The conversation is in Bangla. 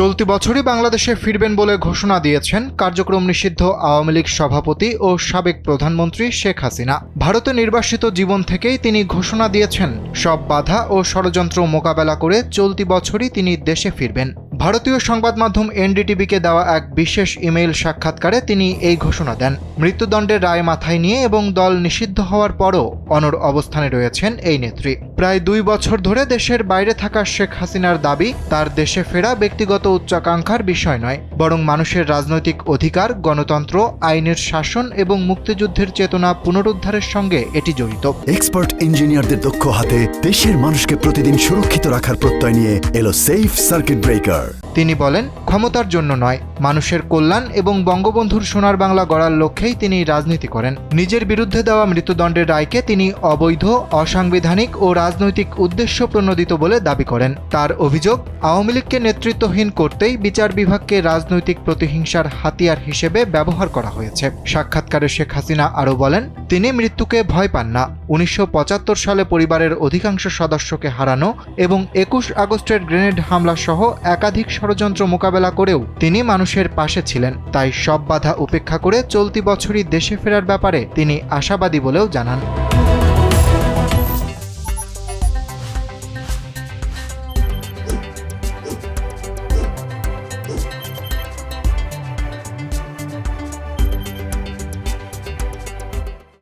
চলতি বছরই বাংলাদেশে ফিরবেন বলে ঘোষণা দিয়েছেন কার্যক্রম নিষিদ্ধ আওয়ামী লীগ সভাপতি ও সাবেক প্রধানমন্ত্রী শেখ হাসিনা। ভারতে নির্বাসিত জীবন থেকেই তিনি ঘোষণা দিয়েছেন সব বাধা ও ষড়যন্ত্র মোকাবেলা করে চলতি বছরই তিনি দেশে ফিরবেন। ভারতীয় সংবাদ মাধ্যম এনডিটিভিকে দেওয়া এক বিশেষ ইমেইল সাক্ষাৎকারে তিনি এই ঘোষণা দেন। মৃত্যুদণ্ডের রায় মাথায় নিয়ে এবং দল নিষিদ্ধ হওয়ার পরও অনড় অবস্থানে রয়েছেন এই নেত্রী। প্রায় 2 বছর ধরে দেশের বাইরে থাকা শেখ হাসিনার দাবি, তার দেশে ফেরা ব্যক্তিগত উচ্চাকাঙ্ক্ষার বিষয় নয়, বরং মানুষের রাজনৈতিক অধিকার, গণতন্ত্র, আইনের শাসন এবং মুক্তিযুদ্ধের চেতনা পুনরুদ্ধারের সঙ্গে এটি জড়িত। এক্সপার্ট ইঞ্জিনিয়ারদের দক্ষ হাতে দেশের মানুষকে প্রতিদিন সুরক্ষিত রাখার প্রত্যয় নিয়ে এলো সেফ সার্কিট ব্রেকার। তিনি বলেন, ক্ষমতার জন্য নয়, মানুষের কল্যাণ এবং বঙ্গবন্ধুর সোনার বাংলা গড়ার লক্ষ্যেই তিনি রাজনীতি করেন। নিজের বিরুদ্ধে দেওয়া মৃত্যুদণ্ডের রায়কে তিনি অবৈধ, অসাংবিধানিক ও রাজনৈতিক উদ্দেশ্য প্রণোদিত বলে দাবি করেন। তার অভিযোগ, আওয়ামী লীগকে নেতৃত্বহীন করতেই বিচার বিভাগকে রাজনৈতিক প্রতিহিংসার হাতিয়ার হিসেবে ব্যবহার করা হয়েছে। সাক্ষাৎকারে শেখ হাসিনা আরও বলেন, তিনি মৃত্যুকে ভয় পান না। 1975 সালে পরিবারের অধিকাংশ সদস্যকে হারানো এবং 21 আগস্টের গ্রেনেড হামলা সহ একাধিক ষড়যন্ত্র মোকাবেলা করেও তিনি মানুষের পাশে ছিলেন। তাই সব বাধা উপেক্ষা করে চলতি বছরই দেশে ফেরার ব্যাপারে তিনি আশাবাদী বলেও জানান।